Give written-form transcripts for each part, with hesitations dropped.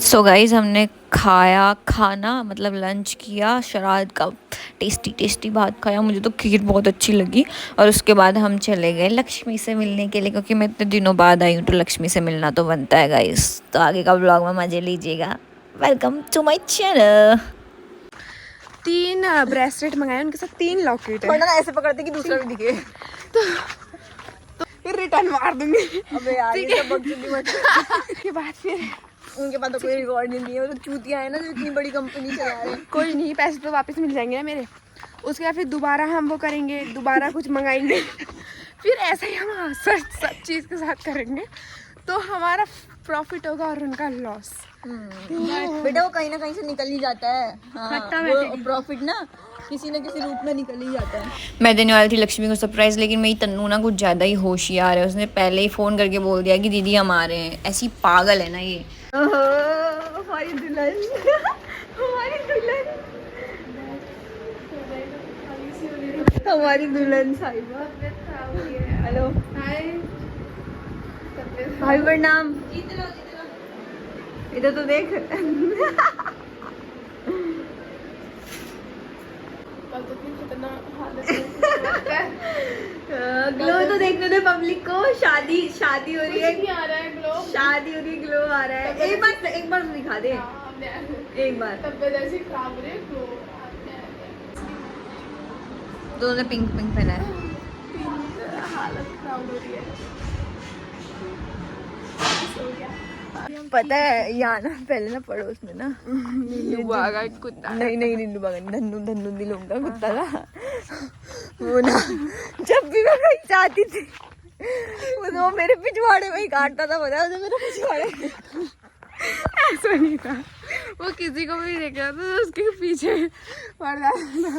So guys हमने खाना मतलब लंच किया, शराद का टेस्टी टेस्टी भात खाया। मुझे तो खीर बहुत अच्छी लगी। और उसके बाद हम चले गए लक्ष्मी से मिलने के लिए, क्योंकि मैं इतने दिनों बाद आई हूँ तो लक्ष्मी से मिलना तो बनता है गाइज। तो आगे का व्लॉग में मजे लीजिएगा। Welcome to my channel. 3 bracelet मंगाए, उनके साथ 3 लॉकेट है। ना ऐसे पकड़ते कि दूसरा भी दिखे फिर रिटर्न मार दूंगी। अबे यार ये सब बकचोदी मत के बाद फिर उनके पास तो कोई रिकॉर्ड नहीं है, वो तो चूतिया है ना जो इतनी बड़ी कंपनी चला रहे हैं। कोई नहीं, पैसे तो वापस मिल जाएंगे ना मेरे। उसके बाद फिर दोबारा हम वो करेंगे, दोबारा कुछ मंगाएंगे। फिर ऐसा ही हम सब चीज़ के साथ करेंगे, तो हमारा प्रॉफिट होगा और उनका लॉस। बेटा वो कहीं ना कहीं से निकल ही जाता है। हाँ, वो प्रॉफिट ना किसी न किसी रूप में निकल ही जाता है। मैं देने वाली थी लक्ष्मी को सरप्राइज, लेकिन मेरी तन्नू ना कुछ ज़्यादा ही होशियार है। उसने पहले ही फ़ोन करके बोल दिया कि दीदी हम आ रहे हैं। ऐसी पागल है ना ये। हमारी दुल्हन हमारी दुल्हन हमारी दुल्हन साहिबा। हेलो भाई प्रणाम। इधर तो देख। ग्लो तो देखने दे पब्लिक को। शादी हो रही है, शादी हो रही है, ग्लो आ रहा है। एक बार दिखा दे, एक बार। दोनों ने पिंक पहना है। पता है यहाँ ना पहले ना पड़ोस में ना कुत्ता नहीं नीलू बागा धन्नू दिलों का कुत्ता था। वो ना जब भी मैं कहीं जाती थी वो मेरे पिछवाड़े में ही काटता था। पता है मेरे पिछवाड़े ऐसा नहीं था, वो किसी को भी देखा तो उसके पीछे पड़ जाता था।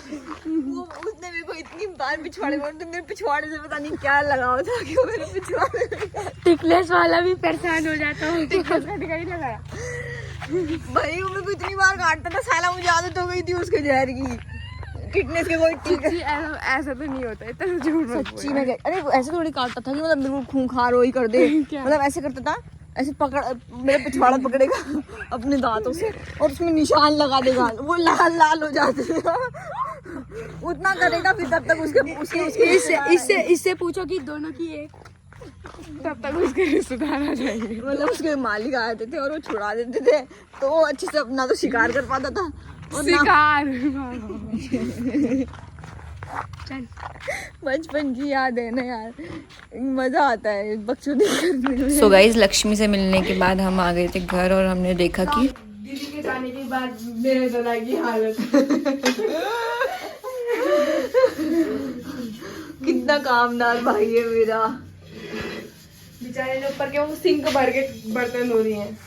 उसने मेरे को इतनी बार पिछवाड़े में, तो मेरे पिछवाड़े से पता नहीं क्या लगाव था कि वो मेरे पिछवाड़े में। टिकलेस वाला भी परेशान हो जाता हूँ, टिकलेस का टिका ही लगाया भाई वो मेरे को इतनी बार काटता था, साला मुझे आदत हो गई थी उसके जहर की। किटनेस के कोई ऐसा तो नहीं होता, इतना झूठ मत सच्ची में। अरे वो ऐसे थोड़ी काटता था कि मतलब बिल्कुल खूंखार वही कर दे। मतलब ऐसे करता था, ऐसे पकड़ मेरा पिछवाड़ा पकड़ेगा अपने दांतों से और उसमें निशान लगा देगा, वो लाल लाल हो जाते थे। उतना करेगा फिर तब तक उसके इससे पूछो कि दोनों की एक, तब तक उसके रिश्तेदार आ जाएंगे। मतलब उसके मालिक आ जाते थे और वो छुड़ा देते थे, तो वो अच्छे से अपना तो शिकार कर पाता था। शिकार बचपन की याद है ना यार, मजा आता है बकचोदी करने में। सो गाइस लक्ष्मी से मिलने के बाद हम आ गए थे घर और हमने देखा कि दीदी के जाने के बाद मेरे दादा की हालत कितना कामदार भाई है मेरा। बेचारे ने ऊपर के वो सिंक भर के बर्तन धो रही हैं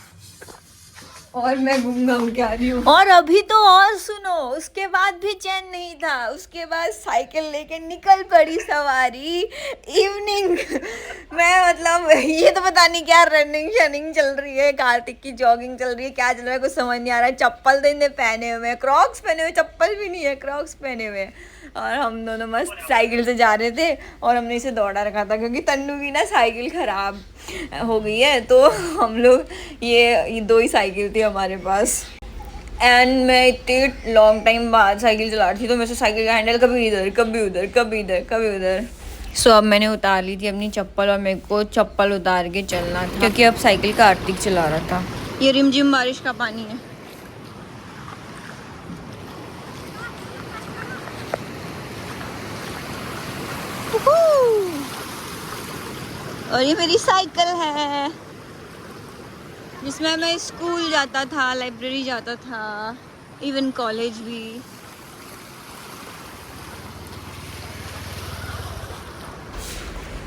और मैं घूम के आ रही हूँ। और अभी तो और सुनो, उसके बाद भी चैन नहीं था। उसके बाद साइकिल लेके निकल पड़ी सवारी इवनिंग मैं मतलब ये तो पता नहीं क्या रनिंग शनिंग चल रही है, कार्तिक की जॉगिंग चल रही है, क्या चल रहा है कुछ समझ नहीं आ रहा है। चप्पल तो इन्हें पहने हुए, क्रॉक्स पहने हुए, चप्पल भी नहीं है, क्रॉक्स पहने हुए। और हम दोनों मस्त साइकिल से जा रहे थे और हमने इसे दौड़ा रखा था क्योंकि तन्नू की ना साइकिल ख़राब हो गई है। तो हम लोग ये 2 ही साइकिल थी हमारे पास। एंड मैं इतने लॉन्ग टाइम बाद साइकिल चला रही थी, तो मेरे से साइकिल का हैंडल कभी इधर कभी उधर कभी इधर कभी उधर। सो अब मैंने उतार ली थी अपनी चप्पल और मेरे को चप्पल उतार के चलना था क्योंकि अब साइकिल का कार्तिक चला रहा था। ये रिमझिम बारिश का पानी है। और ये मेरी साइकिल है जिसमें मैं स्कूल जाता था, लाइब्रेरी जाता था, इवन कॉलेज भी।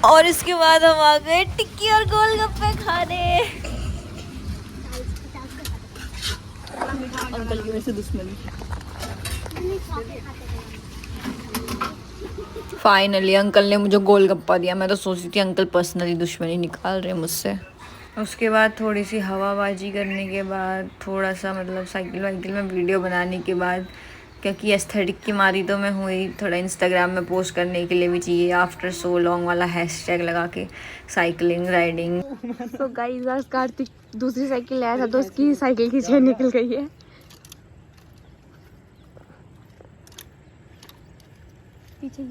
और इसके बाद हम आ गए टिक्की और गोलगप्पे खाने। अंकल की वजह से दुश्मनी। फाइनली अंकल ने मुझे गोलगप्पा दिया। मैं तो सोची थी अंकल पर्सनली दुश्मनी निकाल रहे हैं मुझसे। उसके बाद थोड़ी सी हवाबाजी करने के बाद, थोड़ा सा मतलब साइकिल वाइकिल में वीडियो बनाने के बाद क्योंकि एस्थेटिक की मारी तो मैं हूँ ही, थोड़ा इंस्टाग्राम में पोस्ट करने के लिए भी चाहिए आफ्टर सो लॉन्ग वाला हैशटैग लगा के साइकिलिंग राइडिंग। तो गाइस आज कार्तिक दूसरी साइकिल लाया था तो उसकी साइकिल की चेन निकल गई है। पीछे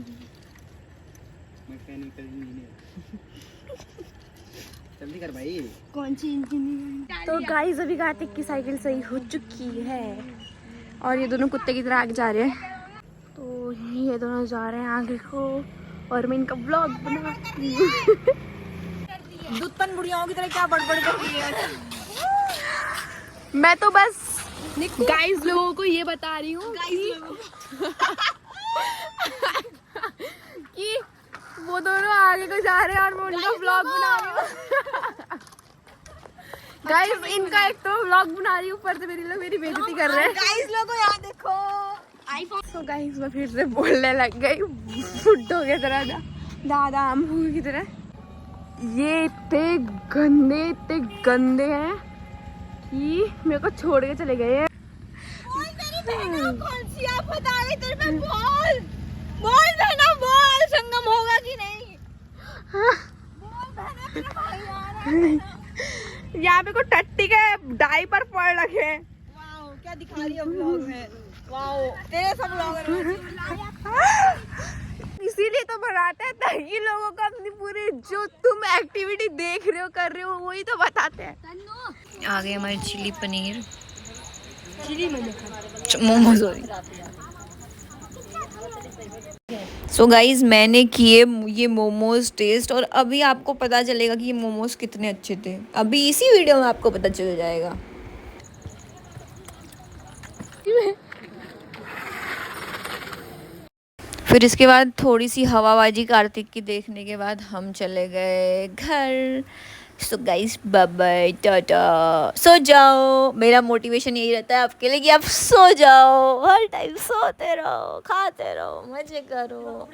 जल्दी कर भाई। कौन सी इंजीनियरिंग। तो गाइस अभी कार्तिक की साइकिल सही हो चुकी है और ये दोनों कुत्ते की तरह आगे जा रहे हैं। तो ये दोनों जा रहे हैं आगे को और मैं इनका ब्लॉग बनाती हूँ। दूधपन बुढ़ियाओं की तरह क्या बड़बड़ कर रही है। मैं तो बस गाइस लोगों को ये बता रही हूँ कि वो दोनों आगे को जा रहे हैं और मैं उनका ब्लॉग बना रही हूँ। गाइस इनका एक तो व्लॉग बना रही हूँ, ऊपर से मेरी लोग मेरी बेइज्जती कर रहे हैं। गाइस लोगों यहाँ देखो आईफोन। तो गाइस मैं फिर से बोलने लग गई फुट्टो की तरह, दादा अम्मू की तरह। ये इतने गंदे हैं कि मेरे को छोड़ के चले गए हैं। कौन सी आफत आ गई तेरे पे? बोल बोल बहना बोल, संगम होगा कि नहीं? बोल बहना तेरा भाई आ रहा है। यहाँ पे को टट्टी के डायपर पड़ रखे हैं। वाओ क्या दिखा रही है व्लॉग में। वाओ तेरे सब व्लॉगर इसीलिए तो बनाते हैं ताकि लोगों को अपनी पूरी जो तुम एक्टिविटी देख रहे हो कर रहे हो वही तो बताते हैं। आ गए हमारे chilli paneer, chilli momo sorry. So guys मैंने किए ये मोमोज टेस्ट और अभी आपको पता चलेगा कि ये मोमोज कितने अच्छे थे। अभी इसी वीडियो में आपको पता चल जाएगा। फिर इसके बाद थोड़ी सी हवाबाजी कार्तिक की देखने के बाद हम चले गए घर। सो गाइस बाय बाय टाटा। सो जाओ, मेरा मोटिवेशन यही रहता है आपके लिए कि आप सो जाओ, हर टाइम सोते रहो, खाते रहो, मजे करो।